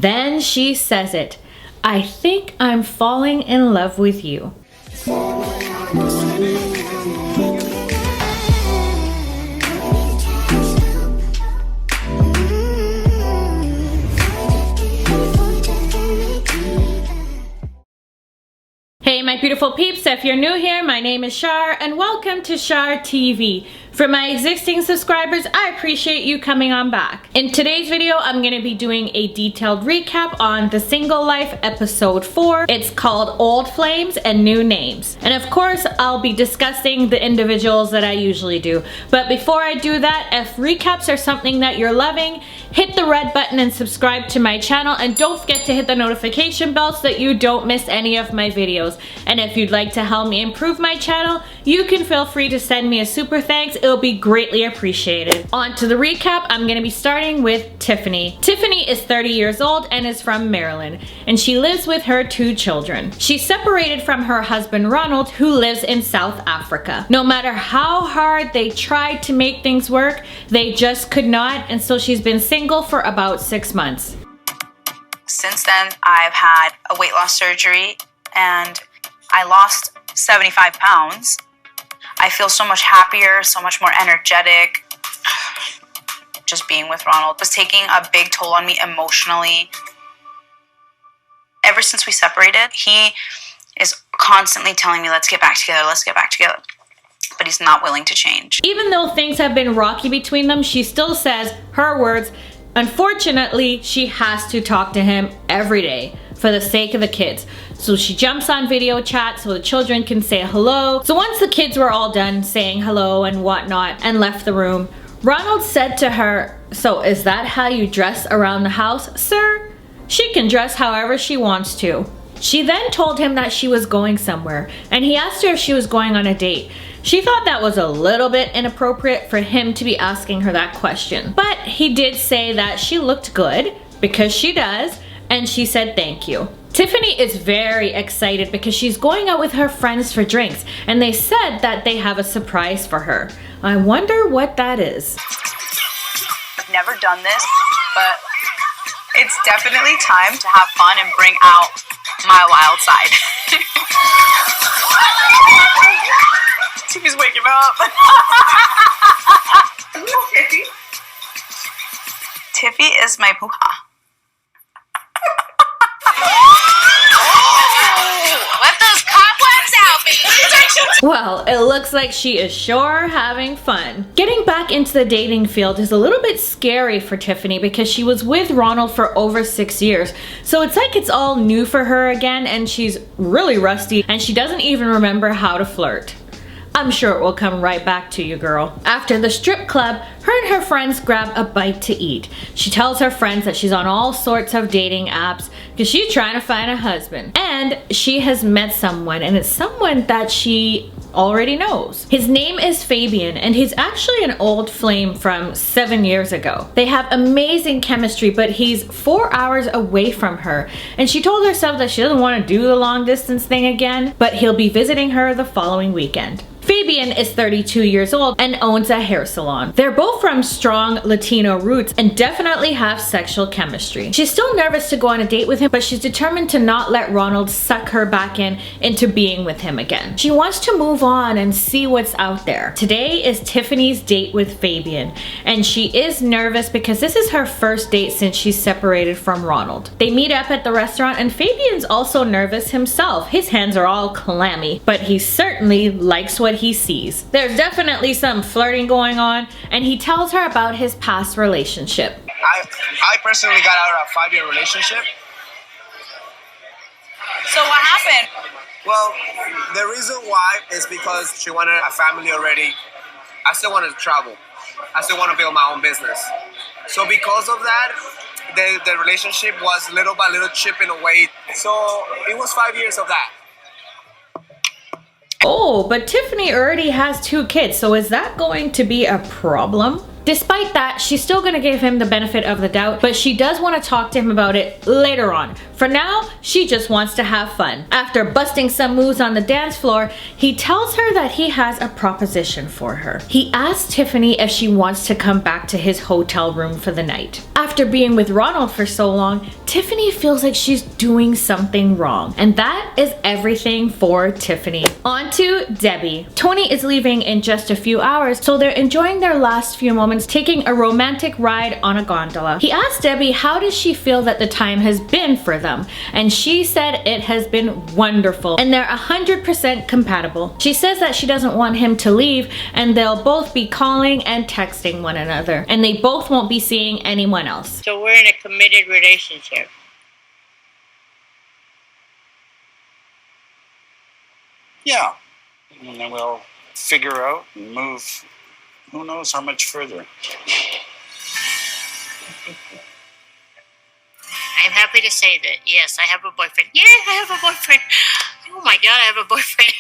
Then she says it. I think I'm falling in love with you. Hey my beautiful peeps, if you're new here, my name is Shar and welcome to Shar TV. For my existing subscribers, I appreciate you coming on back. In today's video, I'm going to be doing a detailed recap on The Single Life episode 4. It's called Old Flames and New Names. And of course, I'll be discussing the individuals that I usually do. But before I do that, if recaps are something that you're loving, hit the red button and subscribe to my channel, and don't forget to hit the notification bell so that you don't miss any of my videos. And if you'd like to help me improve my channel, you can feel free to send me a super thanks. It'll be greatly appreciated. On to the recap. I'm gonna be starting with Tiffany. Tiffany is 30 years old and is from Maryland, and she lives with her 2 children. She's separated from her husband Ronald, who lives in South Africa. No matter how hard they tried to make things work, they just could not, and so she's been single for about 6 months. Since then, I've had a weight loss surgery and I lost 75 pounds. I feel so much happier, so much more energetic. Just being with Ronald was taking a big toll on me emotionally. Ever since we separated, he is constantly telling me, let's get back together, let's get back together. But he's not willing to change. Even though things have been rocky between them, she still says, her words, unfortunately, she has to talk to him every day for the sake of the kids. So she jumps on video chat so the children can say hello. So once the kids were all done saying hello and whatnot and left the room, Ronald said to her, so is that how you dress around the house, sir? She can dress however she wants to. She then told him that she was going somewhere, and he asked her if she was going on a date. She thought that was a little bit inappropriate for him to be asking her that question. But he did say that she looked good, because she does, and she said thank you. Tiffany is very excited because she's going out with her friends for drinks, and they said that they have a surprise for her. I wonder what that is. I've never done this, but it's definitely time to have fun and bring out my wild side. Tiffy's waking up. Tiffy is my poo-ha. Let those cobwebs out, baby. Well, it looks like she is sure having fun. Getting back into the dating field is a little bit scary for Tiffany because she was with Ronald for over 6 years. So it's like it's all new for her again, and she's really rusty and she doesn't even remember how to flirt. I'm sure it will come right back to you, girl. After the strip club, her and her friends grab a bite to eat. She tells her friends that she's on all sorts of dating apps because she's trying to find a husband. And she has met someone, and it's someone that she already knows. His name is Fabian, and he's actually an old flame from 7 years ago. They have amazing chemistry, but he's 4 hours away from her, and she told herself that she doesn't want to do the long distance thing again, but he'll be visiting her the following weekend. Fabian is 32 years old and owns a hair salon. They're both from strong Latino roots and definitely have sexual chemistry. She's still nervous to go on a date with him, but she's determined to not let Ronald suck her back into being with him again. She wants to move on and see what's out there. Today is Tiffany's date with Fabian, and she is nervous because this is her first date since she's separated from Ronald. They meet up at the restaurant, and Fabian's also nervous himself. His hands are all clammy, but he certainly likes what he sees. There's definitely some flirting going on, and he tells her about his past relationship. I personally got out of a 5-year relationship. So what happened? Well, the reason why is because she wanted a family already. I still wanted to travel. I still want to build my own business. So because of that, the relationship was little by little chipping away. So it was 5 years of that. Oh, but Tiffany already has 2 kids, so is that going to be a problem? Despite that, she's still gonna give him the benefit of the doubt, but she does want to talk to him about it later on. For now, she just wants to have fun. After busting some moves on the dance floor, he tells her that he has a proposition for her. He asks Tiffany if she wants to come back to his hotel room for the night. After being with Ronald for so long, Tiffany feels like she's doing something wrong, and that is everything for Tiffany. On to Debbie. Tony is leaving in just a few hours, so they're enjoying their last few moments taking a romantic ride on a gondola. He asked Debbie how does she feel that the time has been for them, and she said it has been wonderful and they're 100% compatible. She says that she doesn't want him to leave and they'll both be calling and texting one another, and they both won't be seeing anyone else. So we're in a committed relationship. Yeah. And then we'll figure out and move who knows how much further. I'm happy to say that, yes, I have a boyfriend. Yeah, I have a boyfriend. Oh my God, I have a boyfriend.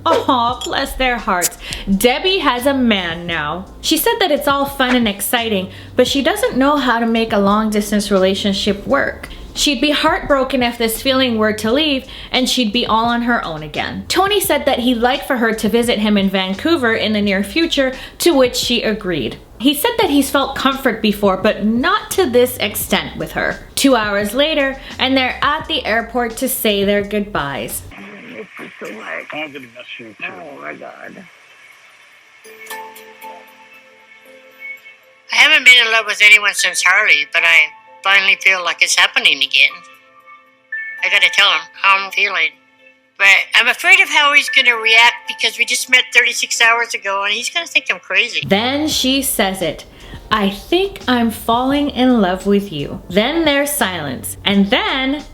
Oh, bless their hearts. Debbie has a man now. She said that it's all fun and exciting, but she doesn't know how to make a long-distance relationship work. She'd be heartbroken if this feeling were to leave, and she'd be all on her own again. Tony said that he'd like for her to visit him in Vancouver in the near future, to which she agreed. He said that he's felt comfort before, but not to this extent with her. 2 hours later, and they're at the airport to say their goodbyes. This is so much. I'm gonna miss you too. Oh my God. I haven't been in love with anyone since Harley, but I finally feel like it's happening again. I gotta tell him how I'm feeling. But I'm afraid of how he's gonna react because we just met 36 hours ago and he's gonna think I'm crazy. Then she says it. I think I'm falling in love with you. Then there's silence. And then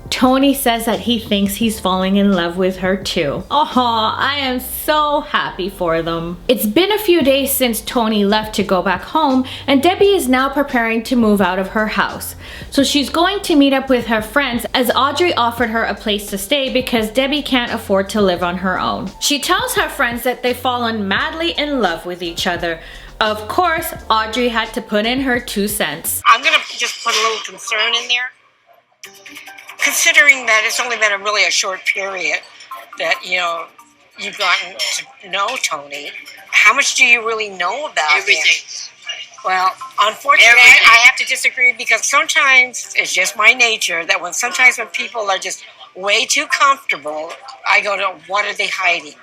Tony says that he thinks he's falling in love with her too. Oh, I am so happy for them. It's been a few days since Tony left to go back home, and Debbie is now preparing to move out of her house. So she's going to meet up with her friends as Audrey offered her a place to stay because Debbie can't afford to live on her own. She tells her friends that they've fallen madly in love with each other. Of course, Audrey had to put in her 2 cents. I'm going to just put a little concern in there. Considering that it's only been a short period that, you've gotten to know Tony, how much do you really know about Everything. him? Well, unfortunately, Everything. I have to disagree because sometimes it's just my nature that when people are just way too comfortable, I go to, what are they hiding?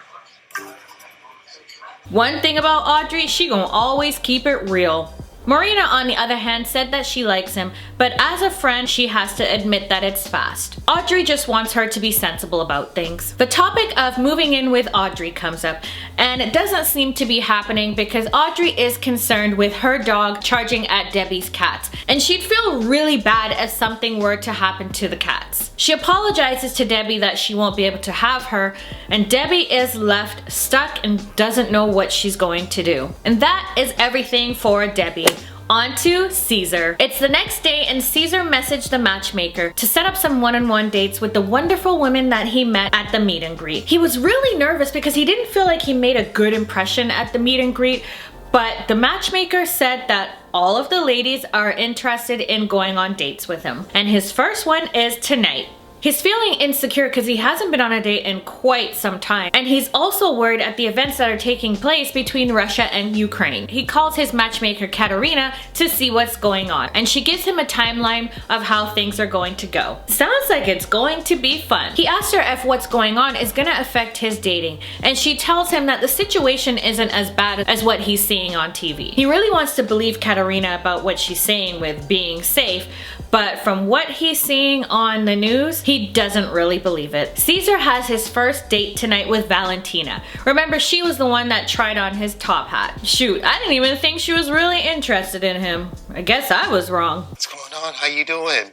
One thing about Audrey, she gonna always keep it real. Marina, on the other hand, said that she likes him, but as a friend, she has to admit that it's fast. Audrey just wants her to be sensible about things. The topic of moving in with Audrey comes up, and it doesn't seem to be happening because Audrey is concerned with her dog charging at Debbie's cats, and she'd feel really bad if something were to happen to the cats. She apologizes to Debbie that she won't be able to have her, and Debbie is left stuck and doesn't know what she's going to do. And that is everything for Debbie. On to Caesar. It's the next day and Caesar messaged the matchmaker to set up some one-on-one dates with the wonderful women that he met at the meet and greet. He was really nervous because he didn't feel like he made a good impression at the meet and greet, but the matchmaker said that all of the ladies are interested in going on dates with him. And his first one is tonight. He's feeling insecure because he hasn't been on a date in quite some time, and he's also worried at the events that are taking place between Russia and Ukraine. He calls his matchmaker Katerina to see what's going on, and she gives him a timeline of how things are going to go. Sounds like it's going to be fun. He asks her if what's going on is going to affect his dating, and she tells him that the situation isn't as bad as what he's seeing on TV. He really wants to believe Katerina about what she's saying with being safe, but from what he's seeing on the news, he doesn't really believe it. Caesar has his first date tonight with Valentina. Remember, she was the one that tried on his top hat. Shoot, I didn't even think she was really interested in him. I guess I was wrong. What's going on? How you doing?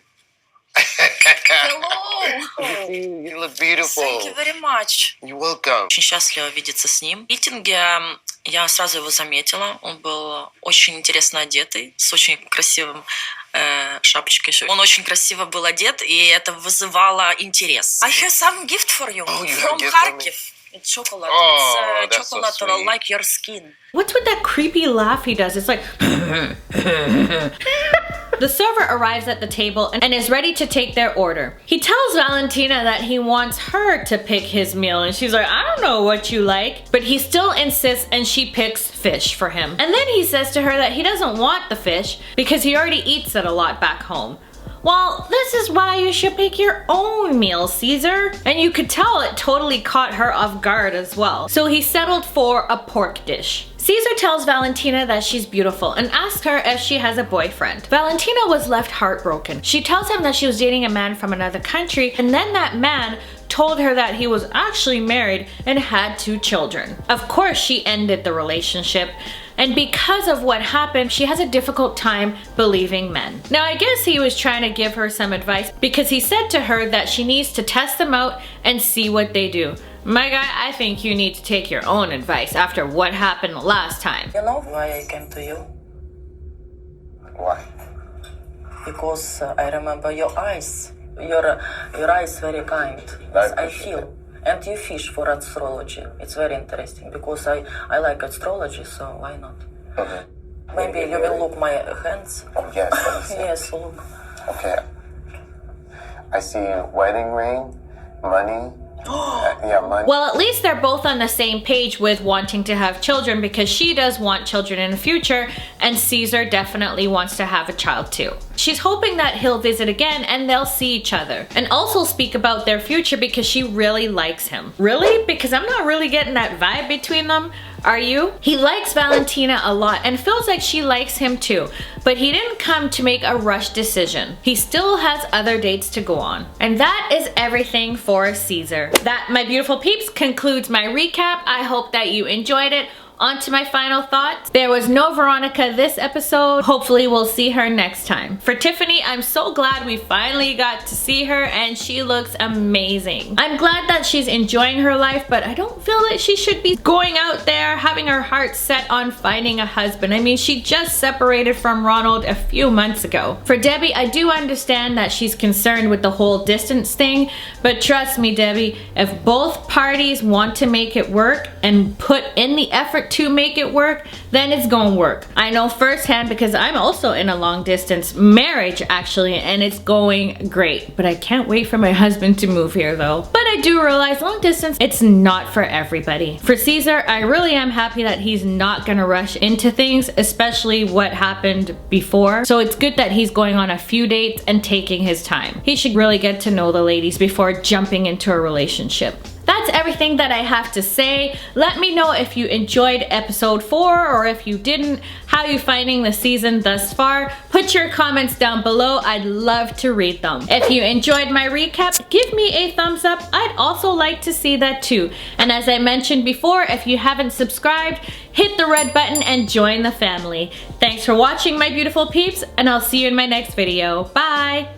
Hello. You look beautiful. Thank you very much. You're welcome. Очень счастлива видеться с ним. В митинге я сразу его заметила. Он был очень интересно одетый, с очень красивым шапочкой. Он очень красиво был одет, и это вызывало интерес. I have some gift for you Oh, you have from a gift for me? Kharkiv. It's chocolate. Oh, It's that's so chocolate sweet. like your skin. What's with that creepy laugh he does? It's like... The server arrives at the table and is ready to take their order. He tells Valentina that he wants her to pick his meal, and she's like, I don't know what you like. But he still insists, and she picks fish for him. And then he says to her that he doesn't want the fish because he already eats it a lot back home. Well, this is why you should pick your own meal, Caesar. And you could tell it totally caught her off guard as well. So he settled for a pork dish. Caesar tells Valentina that she's beautiful and asks her if she has a boyfriend. Valentina was left heartbroken. She tells him that she was dating a man from another country, and then that man told her that he was actually married and had 2 children. Of course, she ended the relationship. And because of what happened, she has a difficult time believing men. Now, I guess he was trying to give her some advice because he said to her that she needs to test them out and see what they do. My guy, I think you need to take your own advice after what happened last time. You know why I came to you? Why? Because I remember your eyes. Your eyes very kind. Yes, I feel. And you fish for astrology. It's very interesting because I like astrology, so why not? Okay. Maybe you will look my hands. Oh, yes. Let me see. Yes, look. Okay. I see wedding ring, money. Yeah, money. Well, at least they're both on the same page with wanting to have children because she does want children in the future and Caesar definitely wants to have a child too. She's hoping that he'll visit again and they'll see each other and also speak about their future because she really likes him. Really? Because I'm not really getting that vibe between them. Are you? He likes Valentina a lot and feels like she likes him too, but he didn't come to make a rushed decision. He still has other dates to go on. And that is everything for Caesar. That, my beautiful peeps, concludes my recap. I hope that you enjoyed it. On to my final thoughts. There was no Veronica this episode. Hopefully we'll see her next time. For Tiffany, I'm so glad we finally got to see her and she looks amazing. I'm glad that she's enjoying her life, but I don't feel that she should be going out there having her heart set on finding a husband. I mean, she just separated from Ronald a few months ago. For Debbie, I do understand that she's concerned with the whole distance thing, but trust me, Debbie, if both parties want to make it work and put in the effort to make it work, then it's gonna work. I know firsthand because I'm also in a long distance marriage actually, and it's going great. But I can't wait for my husband to move here though. But I do realize long distance, it's not for everybody. For Caesar, I really am happy that he's not gonna rush into things, especially what happened before. So it's good that he's going on a few dates and taking his time. He should really get to know the ladies before jumping into a relationship. That's everything that I have to say. Let me know if you enjoyed episode 4 or if you didn't. How are you finding the season thus far? Put your comments down below. I'd love to read them. If you enjoyed my recap, give me a thumbs up. I'd also like to see that too. And as I mentioned before, if you haven't subscribed, hit the red button and join the family. Thanks for watching, my beautiful peeps, and I'll see you in my next video. Bye!